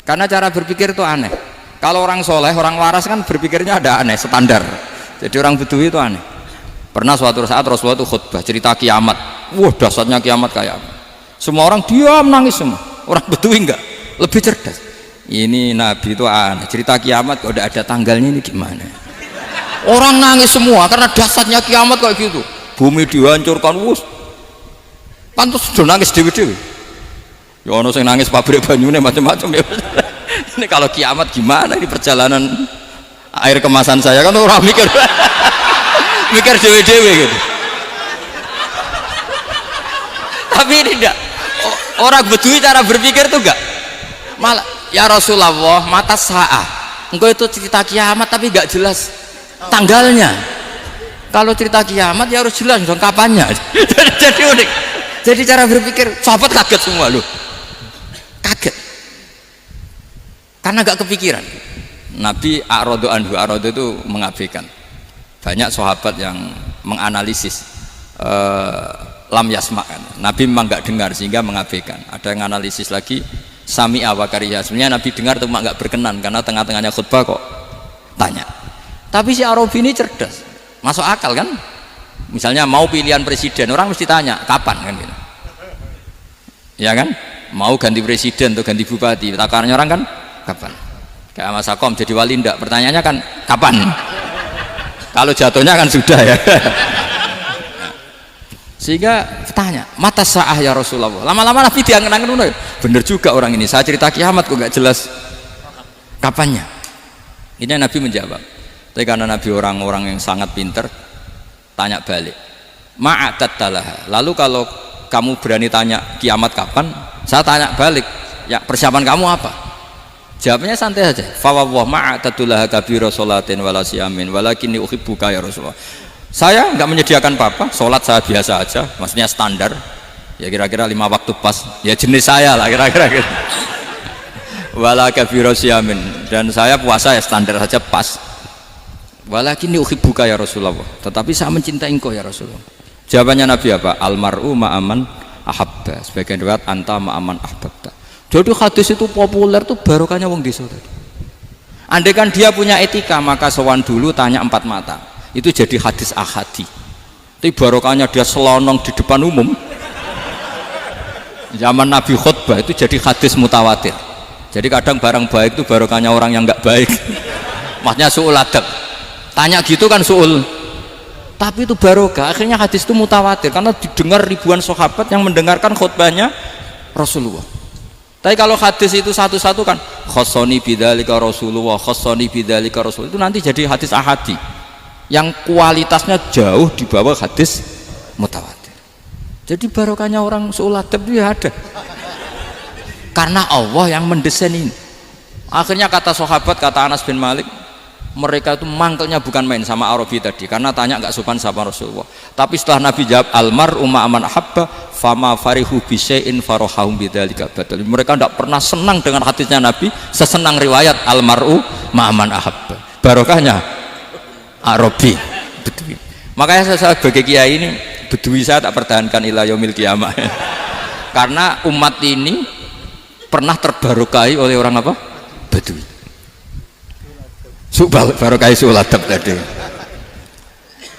Karena cara berpikir itu aneh. Kalau orang soleh, orang waras kan berpikirnya ada aneh, standar. Jadi orang Bedui itu aneh. Pernah suatu saat Rasulullah itu khutbah cerita kiamat. Wah, dahsyatnya kiamat kayak apa? Semua orang diam nangis semua. Orang Bedui enggak, lebih cerdas. Ini Nabi itu aneh. Cerita kiamat kalau udah ada tanggalnya ini gimana? Orang nangis semua karena dahsyatnya kiamat kayak gitu. Bumi dihancurkan, wus. Pantas sudah nangis dewi-dewi. Ya ono sing nangis pabrik banyune macam-macam ya. Ini kalau kiamat gimana ini perjalanan air kemasan saya kan orang mikir mikir dewe-dewe gitu. Tapi ini enggak, orang Bedui cara berpikir tuh enggak, malah ya Rasulullah mata sa'ah engkau itu cerita kiamat tapi enggak jelas tanggalnya. Kalau cerita kiamat ya harus jelas dong kapannya. Jadi unik. Jadi cara berpikir sahabat kaget semua loh, kaget karena gak kepikiran. Nabi a'radu anhu, a'radu itu mengabaikan. Banyak sahabat yang menganalisis lam yasma kan. Nabi memang gak dengar sehingga mengabaikan. Ada yang analisis lagi sami'a wa kariha, sebenarnya Nabi dengar itu gak berkenan karena tengah-tengahnya khutbah kok tanya. Tapi si Arabi ini cerdas, masuk akal kan. Misalnya mau pilihan presiden, orang mesti tanya kapan kan gitu. Ya kan, mau ganti presiden atau ganti bupati, takarannya orang kan kapan. Kayak Mas Akom jadi wali ndak, pertanyaannya kan kapan. Kalau jatuhnya kan sudah ya. Sehingga tanya mata sa'ah ya Rasulullah. Lama-lama Nabi diangen-angen, bener juga orang ini, saya cerita kiamat kok nggak jelas kapannya. Ini Nabi menjawab. Tapi karena Nabi orang-orang yang sangat pinter, tanya balik, ma'atat talaha. Lalu kalau kamu berani tanya kiamat kapan, saya tanya balik, ya persiapan kamu apa? Jawabnya santai saja. Fa wallah ma'atatulaha kabira sholatin wala siyamin walakinni uhibbuka ya Rasulullah. Saya enggak menyediakan apa-apa, sholat saya biasa aja, maksudnya standar. Ya kira-kira 5 waktu pas. Ya jenis saya lah kira-kira gitu. Wala kabira siyamin, dan saya puasa ya standar saja pas. Walakinni uhibbuka ya Rasulullah. Tetapi saya mencintai engkau ya Rasulullah. Jawabannya Nabi apa? Almar'u ma'aman ahabba. Sebagian riwayat anta ma'aman ahbabta. Jadi hadis itu populer tuh barokahnya wong desa tadi. Andai kan dia punya etika, maka sowan dulu tanya 4 mata. Itu jadi hadis ahadi. Tapi barokahnya dia selonong di depan umum. Zaman Nabi khutbah itu jadi hadis mutawatir. Jadi kadang barang baik itu barokahnya orang yang enggak baik. Maksudnya su'ul adab. Tanya gitu kan su'ul. Tapi itu barokah. Akhirnya hadis itu mutawatir karena didengar ribuan sahabat yang mendengarkan khutbahnya Rasulullah. Tapi kalau hadis itu satu-satu kan khossoni bidzalika Rasulullah, khossoni bidzalika Rasul, itu nanti jadi hadis ahadi yang kualitasnya jauh di bawah hadis mutawatir. Jadi barokahnya orang su'ul adab itu ya ada. Karena Allah yang mendesain ini. Akhirnya kata sahabat, kata Anas bin Malik, mereka itu mangkelnya bukan main sama Arabi tadi karena tanya nggak sopan sama Rasulullah. Tapi setelah Nabi jawab almar'u ma'aman ahabba fama farihu bisyai'in farohahum bidzalika badal. Mereka tidak pernah senang dengan hadisnya Nabi sesenang riwayat almar'u ma'aman ahabba. Barokahnya Arabi Bedui. Makanya saya sebagai kiai ini Bedui saya tak pertahankan ila yaumil qiyamah. Karena umat ini pernah terbarokahi oleh orang apa? Bedui. Barokah su'ul adab tadi.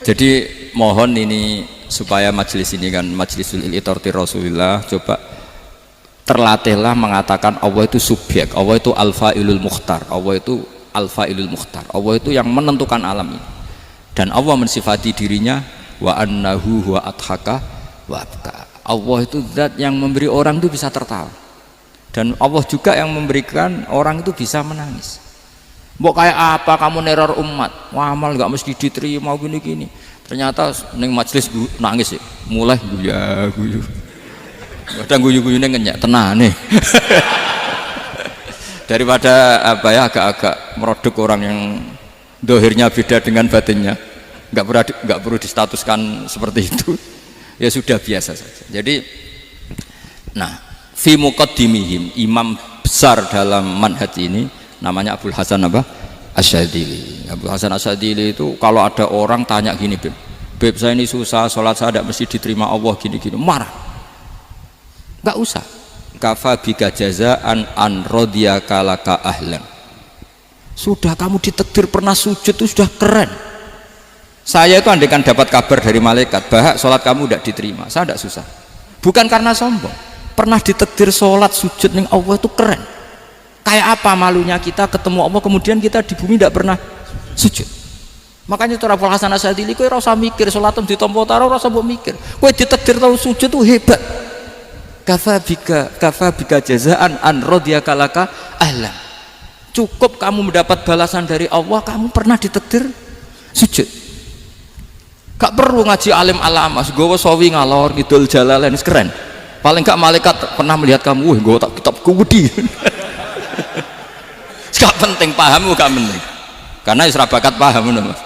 Jadi mohon ini supaya majelis ini kan majlisul iltorti Rasulullah, coba terlatihlah mengatakan Allah itu subjek, Allah itu al-fa'ilul mukhtar, Allah itu al-fa'ilul mukhtar, Allah itu yang menentukan alam ini. Dan Allah mensifati dirinya wa annahu huwa adhaka wa abka. Allah itu zat yang memberi orang itu bisa tertawa. Dan Allah juga yang memberikan orang itu bisa menangis. Mbok kayak apa kamu neror umat, wah amal nggak mesti diterima gini-gini. Ternyata neng majelis nangis ya, mulai guyu. Kadang guyu-guyune ngenyak tenan nih. Daripada apa ya agak-agak merodok orang yang dohirnya beda dengan batinnya, nggak perlu distatuskan seperti itu. Ya sudah biasa saja. Jadi, nah, fi muqaddimihim, imam besar dalam manhaj ini namanya Abul Hasan apa? Asyadzili. Abul Hasan Asyadzili itu kalau ada orang tanya gini, Beb saya ini susah, sholat saya tidak mesti diterima Allah gini-gini, marah. Nggak usah. kafa bika jazaan an radiyaka laka ahlan. Sudah kamu ditakdir pernah sujud itu sudah keren. Saya itu andaikan dapat kabar dari malaikat bahwa sholat kamu tidak diterima, saya tidak susah. Bukan karena sombong, pernah ditakdir sholat sujud ning Allah itu keren. Kayak apa malunya kita ketemu Allah kemudian kita di bumi tidak pernah sujud. Makanya cara Abul Hasan Asyadzili kowe ora usah mikir sholatem ditampa taro, ora usah mbok mikir. Kowe ditakdir tau sujud itu hebat. Kafa bika jazaan an radiyaka laka ahlan. Cukup kamu mendapat balasan dari Allah, kamu pernah ditakdir sujud. Gak perlu ngaji alim alama, gowo sawi ngalor ngidul jalalain keren. Paling gak malaikat pernah melihat kamu, wah gowo tak kitab kuwedi. Gak penting paham, gak penting. Karena isra bakat paham Mas.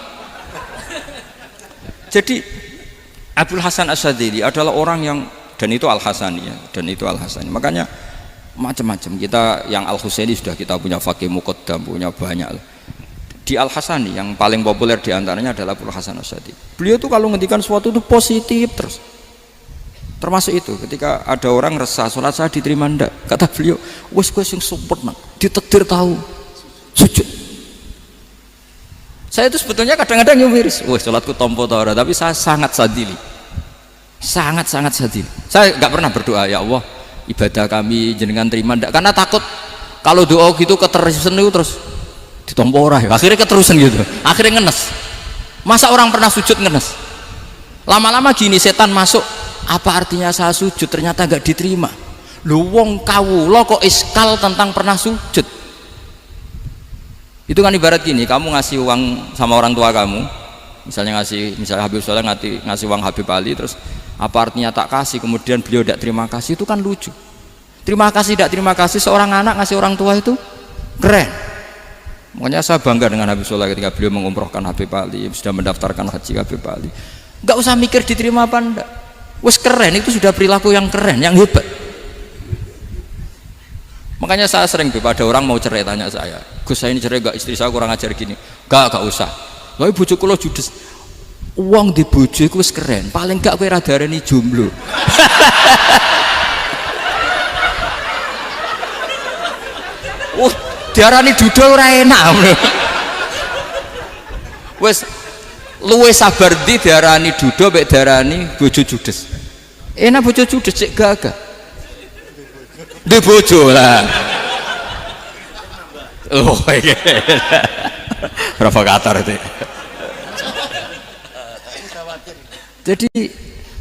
Jadi Abul Hasan Asyadzili adalah orang yang, dan itu Al-Hasani ya, dan itu Al-Hasani. Makanya macam-macam kita yang Al-Husaini sudah kita punya Faqih Muqaddam, punya banyak. Di Al-Hasani yang paling populer diantaranya adalah Abul Hasan Asyadzili. Beliau tuh kalau ngendikan sesuatu itu positif terus. Termasuk itu ketika ada orang resah sholat saya diterima ndak, kata beliau wes sing sempurna ditakdir tahu sujud. Saya itu sebetulnya kadang-kadang miris, wes sholatku tompo ta ora, tapi saya sangat sadili, sangat sadili. Saya nggak pernah berdoa ya Allah ibadah kami jenengan terima ndak, karena takut kalau doa gitu keterusan itu terus ditompo ora ya, akhirnya keterusan gitu, akhirnya ngenes. Masa orang pernah sujud ngenes, lama-lama gini setan masuk. Apa artinya saya sujud ternyata gak diterima? Lu wong kawula kok iskal tentang pernah sujud. Itu kan ibarat gini, kamu ngasih uang sama orang tua kamu, misalnya Habib Soleh ngasih uang Habib Ali, terus apa artinya tak kasih kemudian beliau tidak terima kasih, itu kan lucu. Terima kasih tidak terima kasih, seorang anak ngasih orang tua itu keren. Makanya saya bangga dengan Habib Soleh ketika beliau mengumrohkan Habib Ali, sudah mendaftarkan haji Habib Ali. Gak usah mikir diterima apa enggak, wes keren, itu sudah perilaku yang keren, yang hebat. Makanya saya sering ada orang mau cerai tanya saya, Gus saya ini cerai gak, istri saya kurang ajar gini. Gak usah, tapi bojo kula judes. Uang di bojo itu wes keren, paling gak kowe ra darani jomblo. Diarani duda ora enak. Wes luwe sabar di diarani duda mek diarani bojo judes. Enak bojo judes cek gagah. Di bojo lah. Oh iya. Provokator itu. Jadi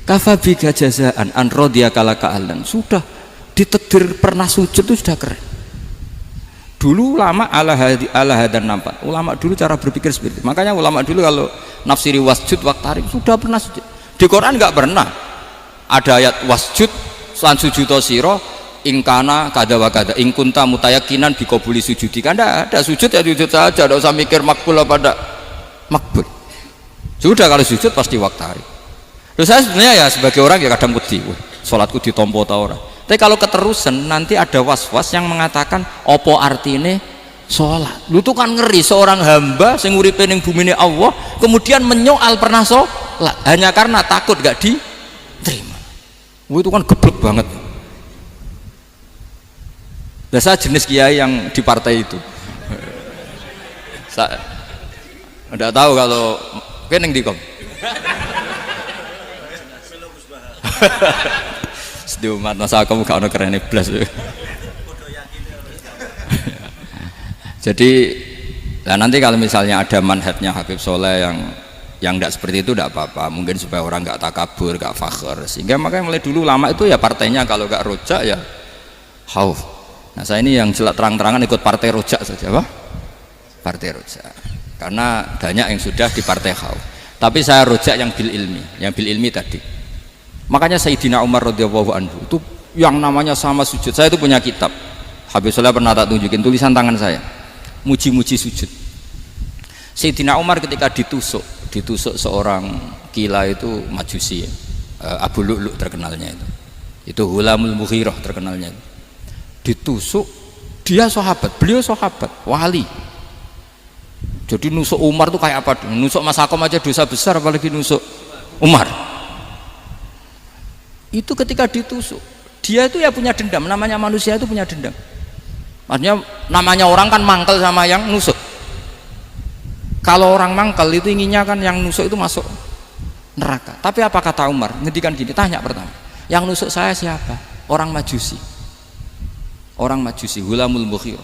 kafabika jazaan an radiyaka laka ahlan, sudah ditakdir pernah sujud itu sudah keren. Dulu ulama ala hadan nampak. Ulama dulu cara berpikir seperti itu. Makanya ulama dulu kalau nafsiri wasjud waqtarib sudah pernah sujud. Di Quran nggak pernah ada ayat wasjud lan sujudo siro ingkana kada wa kada ingkunta mutayakinan bikobuli sujudi, kan ada sujud ya sujud saja, tidak usah mikir makbul apa tidak makbul. Sudah kalau sujud pasti waqtarib. Terus saya sebenarnya ya sebagai orang ya kadang wedi, sholatku ditompo ta ora. Tapi kalau keterusan nanti ada was-was yang mengatakan opo artine sholat. Lu tuh kan ngeri seorang hamba sing uripe ning bumine Allah kemudian menyoal pernah sholat hanya karena takut gak diterima. Itu kan geblek banget. Nah, saya jenis kiai yang di partai itu. Saya enggak tahu kalau keneng dikom. Sediumat masa kamu gak ada keren iblis. Jadi nah nanti kalau misalnya ada manhajnya Habib Soleh yang tidak seperti itu tidak apa-apa, mungkin supaya orang nggak takabur, nggak fakhr, sehingga makanya mulai dulu lama itu ya partainya kalau nggak rojak ya khauf. Nah saya ini yang jelas terang-terangan ikut partai rojak saja, apa? Partai rojak, karena banyak yang sudah di partai khauf, tapi saya rojak yang bil ilmi tadi. Makanya Sayyidina Umar radhiyallahu anhu itu yang namanya sama sujud, saya itu punya kitab Habib Soleh pernah tak tunjukin tulisan tangan saya, muji-muji sujud. Sayyidina Umar ketika ditusuk seorang kila itu Majusi ya, Abu Lu'lu' terkenalnya itu Hulamul Mughirah terkenalnya itu. Ditusuk, dia sahabat, beliau sahabat wali. Jadi nusuk Umar tuh kayak apa? Nusuk Mas Akom aja dosa besar, apalagi nusuk Umar. Itu ketika ditusuk Dia itu ya punya dendam, namanya manusia itu punya dendam. Maksudnya namanya orang kan mangkel sama yang nusuk. Kalau orang mangkel itu inginnya kan yang nusuk itu masuk neraka. Tapi apa kata Umar? Ngendikan gini, tanya pertama, yang nusuk saya siapa? Orang Majusi. Orang Majusi, Hulamul Mukhir.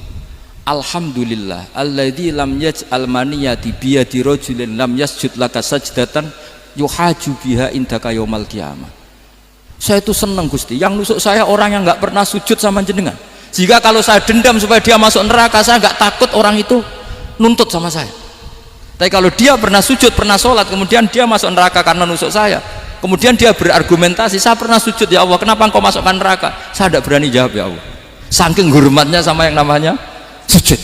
Alhamdulillah alladzi lam yaj'al maniyati biyadi rajulin lam yasjud laka sajdatan yuhaju biha indaka yaumal qiyamah. Saya itu senang Gusti, yang nusuk saya orang yang nggak pernah sujud sama jenengan. Jika kalau saya dendam supaya dia masuk neraka, saya nggak takut orang itu nuntut sama saya. Tapi kalau dia pernah sujud, pernah sholat, kemudian dia masuk neraka karena nusuk saya, kemudian dia berargumentasi, saya pernah sujud ya Allah, kenapa engkau masukkan neraka? Saya tidak berani jawab ya Allah, saking hormatnya sama yang namanya sujud.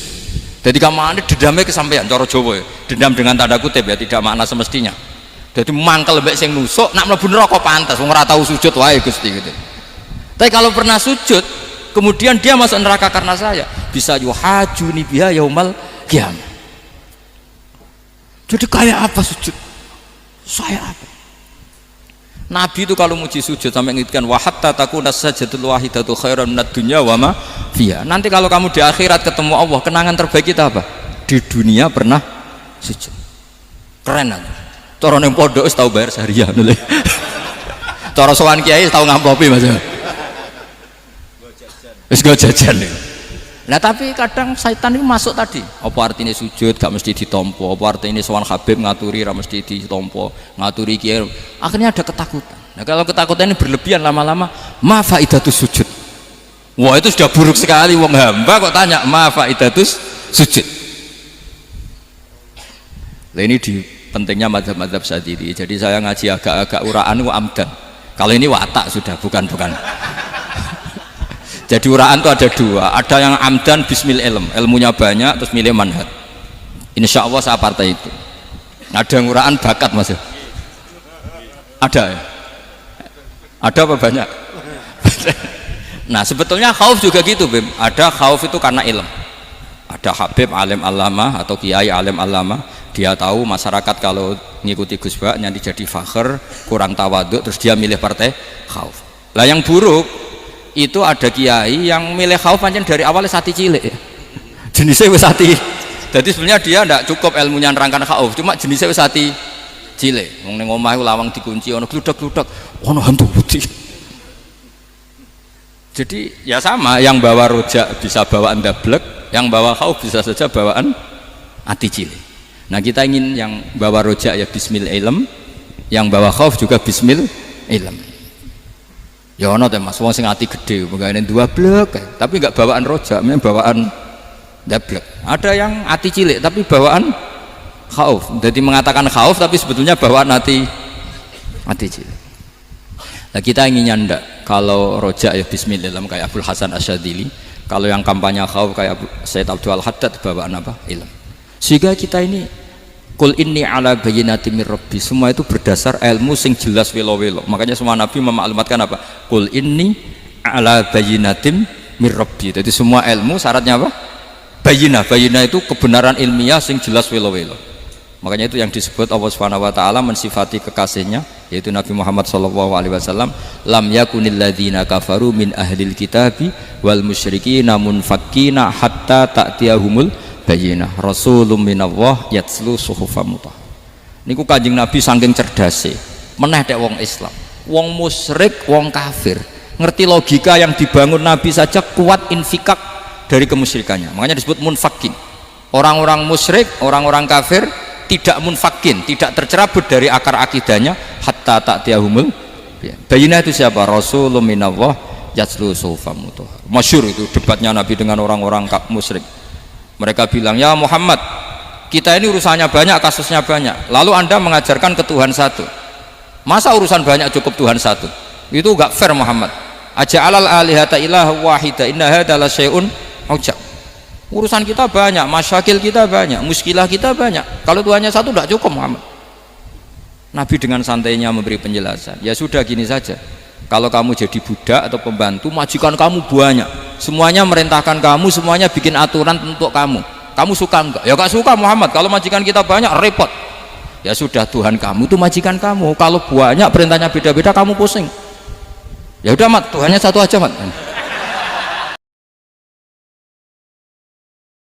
Jadi kamane dendamnya kesampaian cara Jawa ya. Dendam dengan tanda kutip ya, tidak makna semestinya. Jadi mangkel mbek sing nusuk nak mlebu neraka pantes wong ora tau sujud wae Gusti gitu. Tapi kalau pernah sujud kemudian dia masuk neraka karena saya, bisa yuhajuni biha yaumal qiyamah. Jadi kayak apa sujud? Saya apa? Nabi itu kalau muji sujud sampai ngingatkan wa hatta takuna sajdatul wahidatu khairan minad dunya wa ma fiha. Nanti kalau kamu di akhirat ketemu Allah, kenangan terbaik kita apa? Di dunia pernah sujud. Keren aja. Cara ning pondok wis tau bayar seharian lho. Cara sowan kiai tau ngampopi Mas. Wis go jajan. Nah tapi kadang setan itu masuk tadi. Apa artinya sujud gak mesti ditompo? Apa artinya sowan Habib ngaturi ra mesti ditompo? Ngaturi kiai akhirnya ada ketakutan. Nah kalau ketakutan ini berlebihan lama-lama, ma faidatus sujud. Wah itu sudah buruk sekali, wong hamba kok tanya ma faidatus sujud. Nah ini di pentingnya mazhab-mazhab Syadzili. Jadi saya ngaji agak-agak uraan itu amdan. Kalau ini watak sudah, bukan. Jadi uraan itu ada dua, ada yang amdan bismil ilm, ilmunya banyak terus milih manhaj. Insya Allah saya partai itu. Ada yang uraan bakat Mas. Ada ya? Ada apa banyak? Nah sebetulnya khauf juga gitu Bim. Ada khauf itu karena ilm. Ada Habib alim alama atau kiai alim alama, dia tahu masyarakat kalau ngikuti Gus Bak nanti jadi fakhr, kurang tawaduk, terus dia milih partai khauf. Lah yang buruk itu ada kiai yang milih khauf pancen dari awalnya sati cilik ya. Jenisnya wis sati. Jadi sebenarnya dia tidak cukup ilmunya nerangkan khauf, cuma jenisnya wis sati cilik. Wong ning omah lawang dikunci ono gludak-gludak, ono hantu putih. Jadi ya sama, yang bawa rojak bisa bawaan dablek, yang bawa khauf bisa saja bawaan ati cilik. Nah kita ingin yang bawa rojak ya bismil ilm, yang bawa khauf juga bismil ilm. Ya ono teh Mas, wong sing ati gede pegawene dua blek, tapi enggak bawaan rojak, memang bawaan dablek. Ada yang ati cilik tapi bawaan khauf. Jadi mengatakan khauf tapi sebetulnya bawaan ati cilik. Nah kita inginnya ndak, kalau rojak ya bismillah kayak Abdul Hasan Asyadzili, kalau yang kampanye khauf kayak Sayyid Abdul Haddad bawaan apa? Ilm. Sehingga kita ini kul inni ala bayyinatin mir rabbi, semua itu berdasar ilmu sing jelas welo-welo. Makanya semua nabi memaklumatkan apa? Kul inni ala bayyinatin mir rabbi. Jadi semua ilmu syaratnya apa? Bayyinah itu kebenaran ilmiah sing jelas welo-welo. Makanya itu yang disebut Allah Subhanahu wa taala mensifati kekasihnya yaitu Nabi Muhammad sallallahu alaihi wasallam, lam yakunil ladzina kafaru min ahlil kitabi wal musyrikina munfakkina hatta ta'tiyahumul bayyinah rasulun minallah yatslu suhufam mutahhar. Niku Kanjeng Nabi saking cerdase meneh tek wong Islam, wong musyrik, wong kafir ngerti logika yang dibangun Nabi saja kuat infikak dari kemusyrikannya. Makanya disebut munfakin. Orang-orang musyrik, orang-orang kafir tidak munfakin, tidak tercerabut dari akar akidahnya hatta ta'tiyahumul bayyinah. Itu siapa? Rasulun minallah yatslu suhufam mutahhar. Masyhur itu debatnya Nabi dengan orang-orang musyrik. Mereka bilang, ya Muhammad, kita ini urusannya banyak, kasusnya banyak, lalu anda mengajarkan ke Tuhan satu, masa urusan banyak cukup Tuhan satu? Itu gak fair Muhammad. Aja'alal alihata ilaha wahida inna hadza la syai'un ujab. Urusan kita banyak, masyakil kita banyak, muskilah kita banyak, kalau Tuhannya satu tidak cukup Muhammad. Nabi dengan santainya memberi penjelasan, ya sudah gini saja, kalau kamu jadi budak atau pembantu, majikan kamu banyak, semuanya merintahkan kamu, semuanya bikin aturan untuk kamu suka enggak? Ya gak suka Muhammad, kalau majikan kita banyak repot. Ya sudah, Tuhan kamu itu majikan kamu, kalau banyak perintahnya beda-beda kamu pusing. Ya udah mat, Tuhannya satu aja mat.